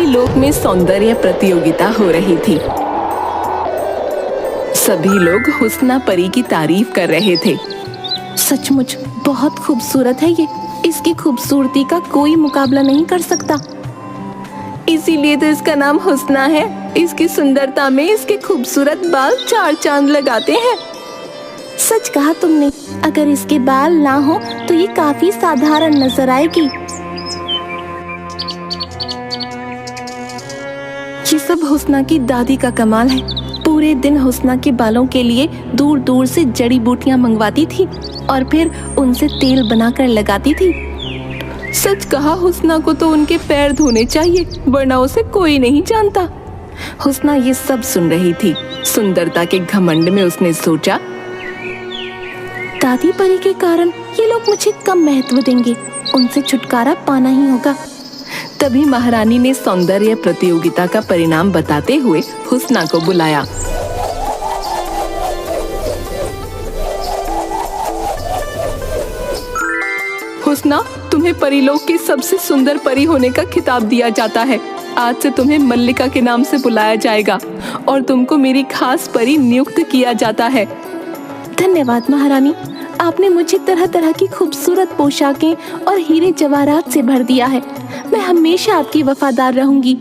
लोक में सौंदर्य प्रतियोगिता हो रही थी। सभी लोग हुस्ना परी की तारीफ कर रहे थे। सचमुच बहुत खूबसूरत है ये, इसकी खूबसूरती का कोई मुकाबला नहीं कर सकता। इसीलिए तो इसका नाम हुस्ना है। इसकी सुंदरता में इसके खूबसूरत बाल चार चांद लगाते हैं। सच कहा तुमने, अगर इसके बाल ना हो तो ये काफी साधारण नजर आएगी। ये सब हुस्ना की दादी का कमाल है। पूरे दिन हुस्ना के बालों के लिए दूर दूर से जड़ी बूटियां मंगवाती थी और फिर उनसे तेल बनाकर लगाती थी। सच कहा, हुस्ना को तो उनके पैर धोने चाहिए, वरना उसे कोई नहीं जानता। हुस्ना ये सब सुन रही थी। सुंदरता के घमंड में उसने सोचा, दादी परी के कारण ये लोग मुझे कम महत्व देंगे, उनसे छुटकारा पाना ही होगा। तभी महारानी ने सौंदर्य प्रतियोगिता का परिणाम बताते हुए हुस्ना को बुलाया। हुस्ना, तुम्हें परीलोक की सबसे सुंदर परी होने का खिताब दिया जाता है। आज से तुम्हें मल्लिका के नाम से बुलाया जाएगा और तुमको मेरी खास परी नियुक्त किया जाता है। धन्यवाद महारानी, आपने मुझे तरह तरह की खूबसूरत पोशाकें और हीरे जवाहरात से भर दिया है। मैं हमेशा आपकी वफादार रहूंगी।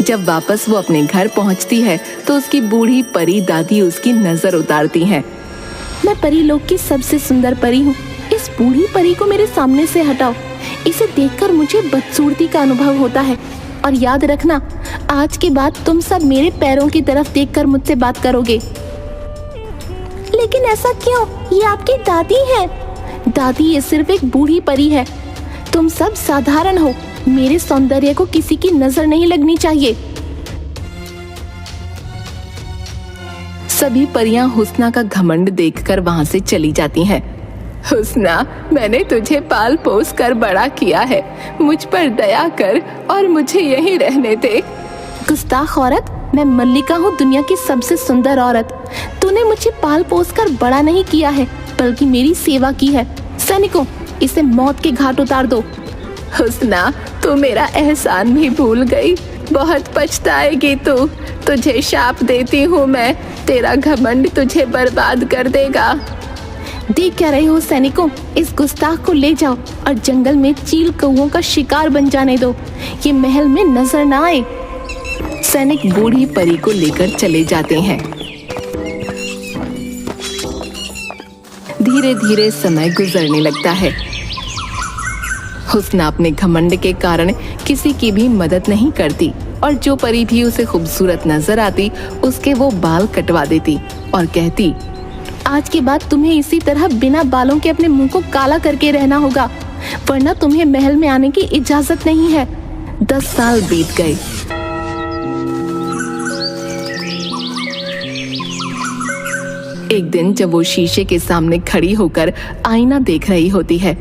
जब वापस वो अपने घर पहुंचती है तो उसकी बूढ़ी परी दादी उसकी नजर उतारती हैं। मैं परीलोक की सबसे सुंदर परी हूँ। इस बूढ़ी परी को मेरे सामने से हटाओ। इसे देखकर मुझे बदसूरती का अनुभव होता है। और याद रखना, आज के बाद तुम सब मेरे पैरों की तरफ देखकर मुझसे बात करोगे। लेकिन ऐसा क्यों? ये आपकी दादी है। दादी, ये सिर्फ एक बूढ़ी परी है। तुम सब साधारण हो। मेरे सौंदर्य को किसी की नजर नहीं लगनी चाहिए। सभी परियां हुस्ना का घमंड देखकर वहां से चली जाती हैं। हुस्ना, मैंने तुझे पाल पोस कर बड़ा किया है। मुझ पर दया कर और मुझे यहीं रहने दे। गुस्ताख औरत, मैं मल्लिका हूँ, दुनिया की सबसे सुंदर औरत। तूने मुझे पाल पोस कर बड़ा नहीं किया है, बल्कि मेरी सेवा की है। सैनिकों, इसे मौत के घाट उतार दो। हुस्ना, तू मेरा एहसान भी भूल गई। बहुत पछताएगी तू। तुझे शाप देती हूँ मैं, तेरा घमंड तुझे बर्बाद कर देगा। देख क्या रहे हो सैनिकों? इस गुस्ताख को ले जाओ और जंगल में चील कौओं का शिकार बन जाने दो। ये महल में नजर ना आए। सैनिक बूढ़ी परी को लेकर चले जाते हैं। धीरे धीरे समय गुजरने लगता है। हुस्ना अपने घमंड के कारण किसी की भी मदद नहीं करती और जो परी भी उसे खूबसूरत नजर आती उसके वो बाल कटवा देती और कहती, आज के बाद तुम्हें इसी तरह बिना बालों के अपने मुंह को काला करके रहना होगा, वरना तुम्हें महल में आने की इजाजत नहीं है। 10 साल बीत गए। एक दिन जब वो शीशे के सामने खड़ी होकर आईना देख रही होती है,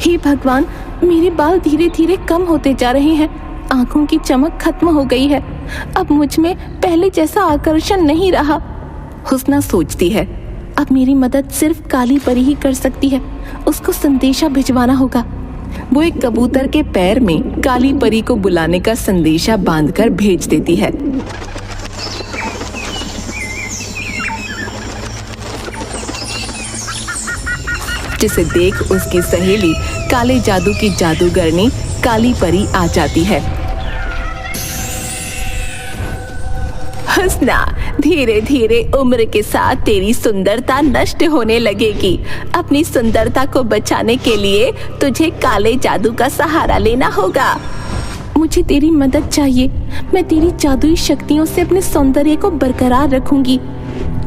हे भगवान, मेरे बाल धीरे धीरे कम होते जा रहे हैं। आंखों की चमक खत्म हो गई है। अब मुझ में पहले जैसा आकर्षण नहीं रहा। हुस्ना सोचती है, अब मेरी मदद सिर्फ काली परी ही कर सकती है। उसको संदेशा भिजवाना होगा। वो एक कबूतर के पैर में काली परी को बुलाने का संदेशा बांधकर भेज देती है। जिसे देख उसकी सहेली काले जादू की जादूगरनी काली परी आ जाती है। हुस्ना, धीरे धीरे उम्र के साथ तेरी सुंदरता नष्ट होने लगेगी। अपनी सुंदरता को बचाने के लिए तुझे काले जादू का सहारा लेना होगा। मुझे तेरी मदद चाहिए। मैं तेरी जादुई शक्तियों से अपने सौंदर्य को बरकरार रखूंगी।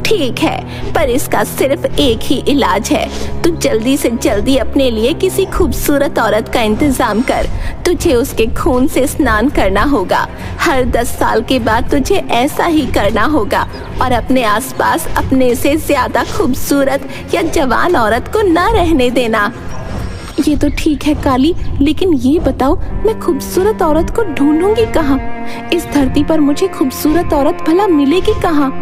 ठीक है, पर इसका सिर्फ एक ही इलाज है। तू जल्दी से जल्दी अपने लिए किसी खूबसूरत औरत का इंतजाम कर। तुझे उसके खून से स्नान करना होगा। हर 10 साल के बाद तुझे ऐसा ही करना होगा और अपने आसपास अपने से ज्यादा खूबसूरत या जवान औरत को न रहने देना। ये तो ठीक है काली, लेकिन ये बताओ, मैं खूबसूरत औरत को ढूंढूंगी कहाँ? इस धरती पर मुझे खूबसूरत औरत भला मिलेगी कहाँ?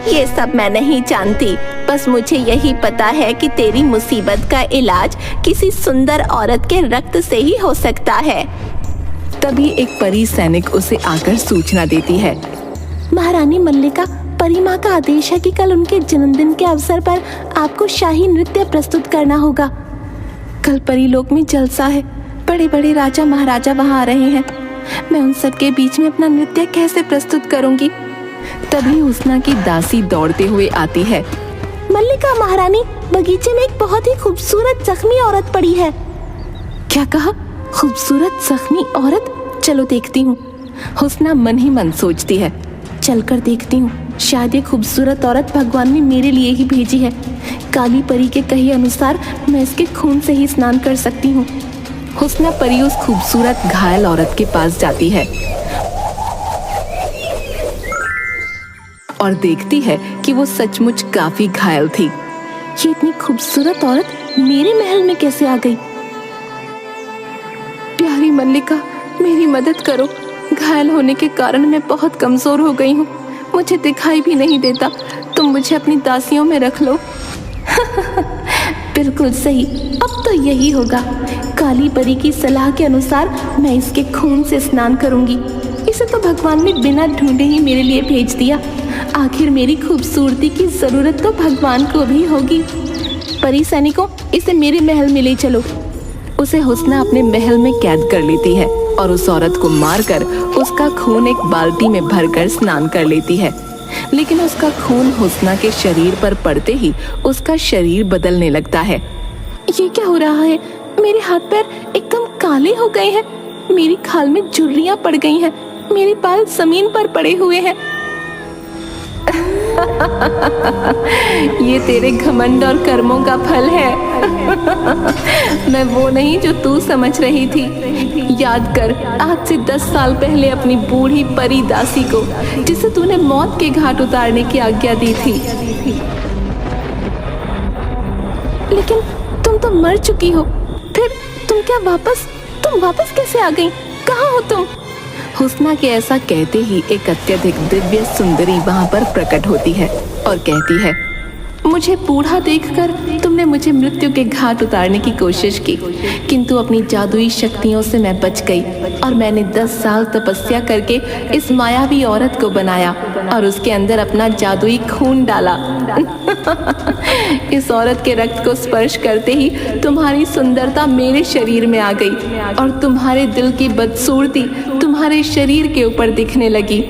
ये सब मैं नहीं जानती। बस मुझे यही पता है कि तेरी मुसीबत का इलाज किसी सुंदर औरत के रक्त से ही हो सकता है। तभी एक परी सैनिक उसे आकर सूचना देती है। महारानी मल्लिका, परी माँ का आदेश है कि कल उनके जन्मदिन के अवसर पर आपको शाही नृत्य प्रस्तुत करना होगा। कल परीलोक में जलसा है, बड़े बड़े राजा महाराजा वहाँ आ रहे हैं। मैं उन सब के बीच में अपना नृत्य कैसे प्रस्तुत करूंगी? तभी हुस्ना की दासी दौड़ते हुए आती है। मल्लिका महारानी, बगीचे में एक बहुत ही खूबसूरत जख्मी औरत पड़ी है। क्या कहा? खूबसूरत जख्मी औरत? चलो देखती हूँ। हुस्ना मन ही मन सोचती है, चलकर देखती हूँ, शायद ये खूबसूरत औरत भगवान ने मेरे लिए ही भेजी है। काली परी के कहे अनुसार मैं इसके खून से ही स्नान कर सकती हूँ। हुस्ना परी उस खूबसूरत घायल औरत के पास जाती है और देखती है कि वो सचमुच काफी घायल थी। ये इतनी खूबसूरत औरत मेरे महल में कैसे आ गई? प्यारी मल्लिका, मेरी मदद करो। घायल होने के कारण मैं बहुत कमजोर हो गई हूँ, मुझे दिखाई भी नहीं देता। तुम मुझे अपनी दासियों में रख लो। बिल्कुल सही, अब तो यही होगा। काली परी की सलाह के अनुसार मैं इसके खून से स्नान करूंगी। इसे तो भगवान ने बिना ढूंढे ही मेरे लिए भेज दिया। आखिर मेरी खूबसूरती की जरूरत तो भगवान को भी होगी। परी सैनिकों, इसे मेरे महल में ले चलो। उसे हुस्ना अपने महल में कैद कर लेती है और उस औरत को मारकर उसका खून एक बाल्टी में भरकर स्नान कर लेती है। लेकिन उसका खून हुस्ना के शरीर पर पड़ते ही उसका शरीर बदलने लगता है। ये क्या हो रहा है? मेरे हाथ पैर एकदम काले हो गए हैं, मेरी खाल में झुर्रियां पड़ गई हैं, मेरे बाल जमीन पर पड़े हुए हैं। ये तेरे घमंड और कर्मों का फल है। मैं वो नहीं जो तू समझ रही थी। याद कर, आज से 10 साल पहले अपनी बूढ़ी परी दासी को, जिसे तूने मौत के घाट उतारने की आज्ञा दी थी। लेकिन तुम तो मर चुकी हो, फिर तुम वापस कैसे आ गई? कहाँ हो तुम? हुस्ना के ऐसा कहते ही एक अत्यधिक दिव्य सुंदरी वहाँ पर प्रकट होती है और कहती है, मुझे बूढ़ा देखकर तुमने मुझे मृत्यु के घाट उतारने की कोशिश की, किंतु अपनी जादुई शक्तियों से मैं बच गई और मैंने 10 साल तपस्या करके इस मायावी औरत को बनाया और उसके अंदर अपना जादुई खून डाला। इस औरत के रक्त को स्पर्श करते ही तुम्हारी सुंदरता मेरे शरीर में आ गई और तुम्हारे दिल की बदसूरती तुम्हारे शरीर के ऊपर दिखने लगी।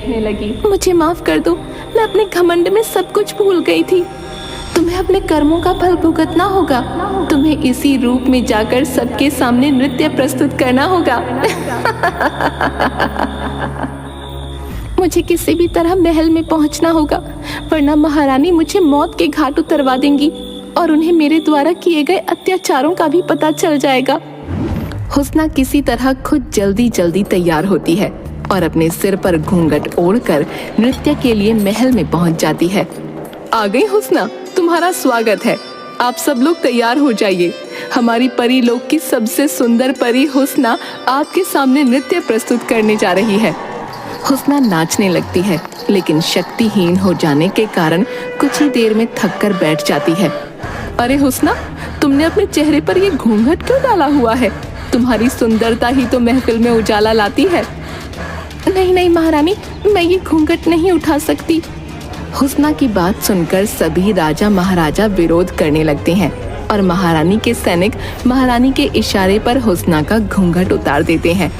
मुझे माफ कर दो, मैं अपने घमंड में सब कुछ भूल गई थी। तुम्हें अपने कर्मों का फल भुगतना होगा। तुम्हें इसी रूप में जाकर सबके सामने नृत्य प्रस्तुत करना होगा। मुझे किसी भी तरह महल में पहुंचना होगा, वरना महारानी मुझे मौत के घाट उतरवा देंगी और उन्हें मेरे द्वारा किए गए अत्याचारों का भी पता चल जाएगा। हुस्ना किसी तरह खुद जल्दी जल्दी तैयार होती है और अपने सिर पर घूंघट ओढ़कर नृत्य के लिए महल में पहुंच जाती है। आ गई हुस्ना, तुम्हारा स्वागत है। आप सब लोग तैयार हो जाइए। हमारी परी लोक की सबसे सुंदर परी हुस्ना आपके सामने नृत्य प्रस्तुत करने जा रही है। हुस्ना नाचने लगती है, लेकिन शक्तिहीन हो जाने के कारण कुछ ही देर में थक कर बैठ जाती है। अरे हुस्ना, तुमने अपने चेहरे पर ये घूंघट क्यों डाला हुआ है? तुम्हारी सुंदरता ही तो महफिल में उजाला लाती है। नहीं महारानी, मैं ये घूंघट नहीं उठा सकती। हुस्ना की बात सुनकर सभी राजा महाराजा विरोध करने लगते हैं और महारानी के सैनिक महारानी के इशारे पर हुस्ना का घूंघट उतार देते हैं।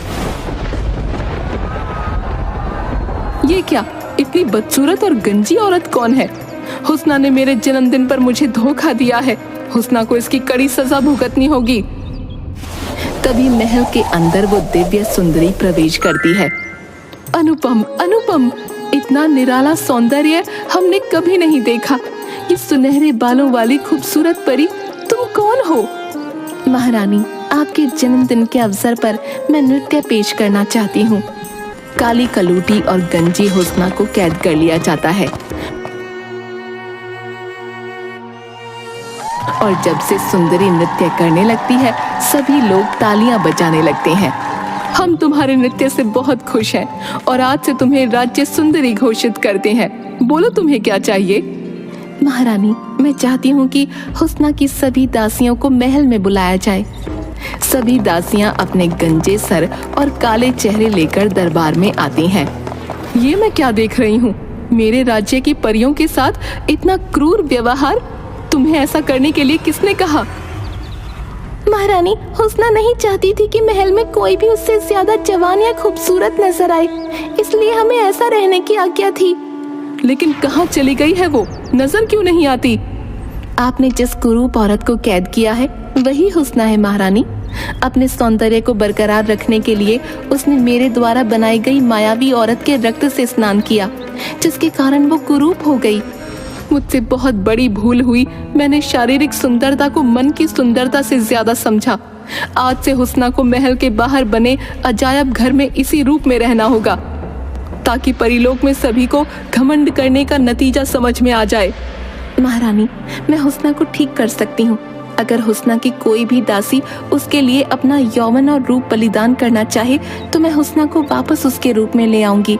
ये क्या, इतनी बदसूरत और गंजी औरत कौन है? हुस्ना ने मेरे जन्मदिन पर मुझे धोखा दिया है। हुस्ना को इसकी कड़ी सजा भुगतनी होगी। तभी महल के अंदर वो दिव्य सुंदरी प्रवेश करती है। अनुपम, इतना निराला सौंदर्य हमने कभी नहीं देखा। ये सुनहरे बालों वाली खूबसूरत परी, तुम कौन हो? महारानी, आपके जन्मदिन के अवसर पर मैं नृत्य पेश करना चाहती हूँ। काली कलूटी और गंजी हुस्ना को कैद कर लिया जाता है और जब से सुंदरी नृत्य करने लगती है, सभी लोग तालियां बजाने लगते हैं। हम तुम्हारे नृत्य से बहुत खुश हैं और आज से तुम्हें राज्य सुंदरी घोषित करते हैं। बोलो, तुम्हें क्या चाहिए? महारानी, मैं चाहती हूँ कि हुस्ना की सभी दासियों को महल में बुलाया जाए। सभी दासियां अपने गंजे सर और काले चेहरे लेकर दरबार में आती हैं। ये मैं क्या देख रही हूँ? मेरे राज्य की परियों के साथ इतना क्रूर व्यवहार! तुम्हें ऐसा करने के लिए किसने कहा? महारानी, हुस्ना नहीं चाहती थी कि महल में कोई भी उससे ज्यादा जवान या खूबसूरत नजर आए, इसलिए हमें ऐसा रहने की आज्ञा थी। लेकिन कहाँ चली गई है वो? नजर क्यों नहीं आती? आपने जिस कुरूप औरत को कैद किया है वही हुस्ना है महारानी। अपने सौंदर्य को बरकरार रखने के लिए उसने मेरे द्वारा बनाई गई मायावी औरत के रक्त से स्नान किया, जिसके कारण वो कुरूप हो गई। मुझसे बहुत बड़ी भूल हुई। मैंने शारीरिक सुंदरता को मन की सुंदरता से ज्यादा समझा। आज से हुस्ना को महल के बाहर बने अजायब घर में इसी रूप में रहना होगा, ताकि परिलोक में सभी को घमंड करने का नतीजा समझ में आ जाए। महारानी, मैं हुस्ना को ठीक कर सकती हूँ। अगर हुस्ना की कोई भी दासी उसके लिए अपना यौवन और रूप बलिदान करना चाहे तो मैं हुस्ना को वापस उसके रूप में ले आऊंगी।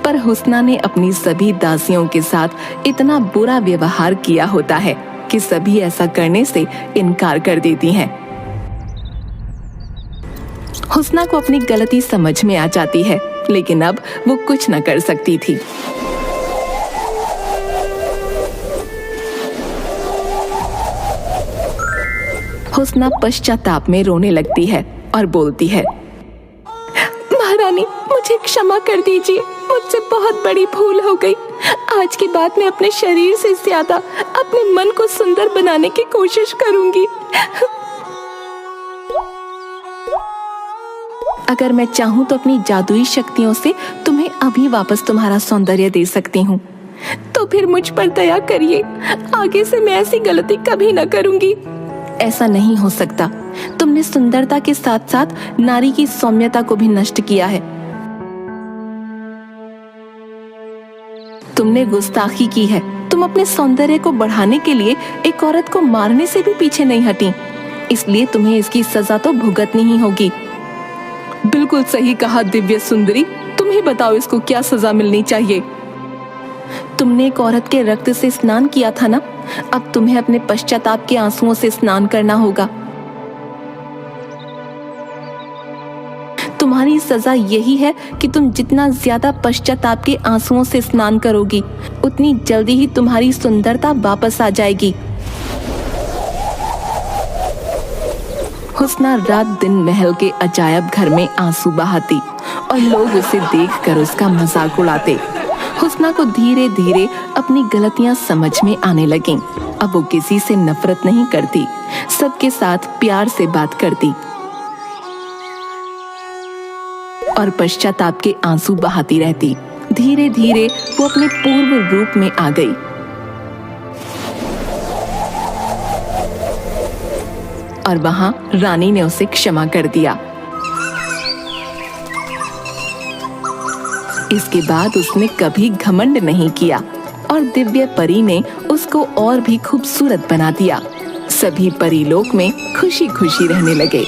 पर हुस्ना ने अपनी सभी दासियों के साथ इतना बुरा व्यवहार किया होता है कि सभी ऐसा करने से इनकार कर देती हैं। हुस्ना को अपनी गलती समझ में आ जाती है, लेकिन अब वो कुछ न कर सकती थी। हुस्ना पश्चाताप में रोने लगती है और बोलती है, महारानी, मुझे क्षमा कर दीजिए। मुझसे बहुत बड़ी भूल हो गई। आज के बाद मैं अपने शरीर से ज्यादा अपने मन को सुंदर बनाने की कोशिश करूंगी। अगर मैं चाहूँ तो अपनी जादुई शक्तियों से तुम्हें अभी वापस तुम्हारा सौंदर्य दे सकती हूँ। तो फिर मुझ पर दया करिए। आगे से मैं ऐसी गलती कभी न करूंगी। ऐसा नहीं हो सकता। तुमने सुंदरता के साथ साथ नारी की सौम्यता को भी नष्ट किया है। तुमने गुस्ताखी की है। तुम अपने सौंदर्य को बढ़ाने के लिए एक औरत को मारने से भी पीछे नहीं हटी, इसलिए तुम्हें इसकी सजा तो भुगतनी ही होगी। बिल्कुल सही कहा दिव्य सुंदरी। तुम ही बताओ इसको क्या सजा मिलनी चाहिए। तुमने एक औरत के रक्त से स्नान किया था ना, अब तुम्हें अपने पश्चाताप के आंसुओं से स्नान करना होगा। तुम्हारी सजा यही है कि तुम जितना ज्यादा पश्चाताप के आंसुओं से स्नान करोगी, उतनी जल्दी ही तुम्हारी सुंदरता वापस आ जाएगी। हुस्ना रात दिन महल के अजायब घर में आंसू बहाती और लोग उसे देखकर उसका मजाक उड़ाते। हुस्ना को धीरे धीरे अपनी गलतियां समझ में आने लगीं। अब वो किसी से नफरत नहीं करती, सबके साथ प्यार से बात करती और पश्चाताप के आंसू बहाती रहती। धीरे धीरे वो अपने पूर्व रूप में आ गई। और वहां रानी ने उसे क्षमा कर दिया। इसके बाद उसने कभी घमंड नहीं किया और दिव्य परी ने उसको और भी खूबसूरत बना दिया। सभी परीलोक में खुशी खुशी रहने लगे।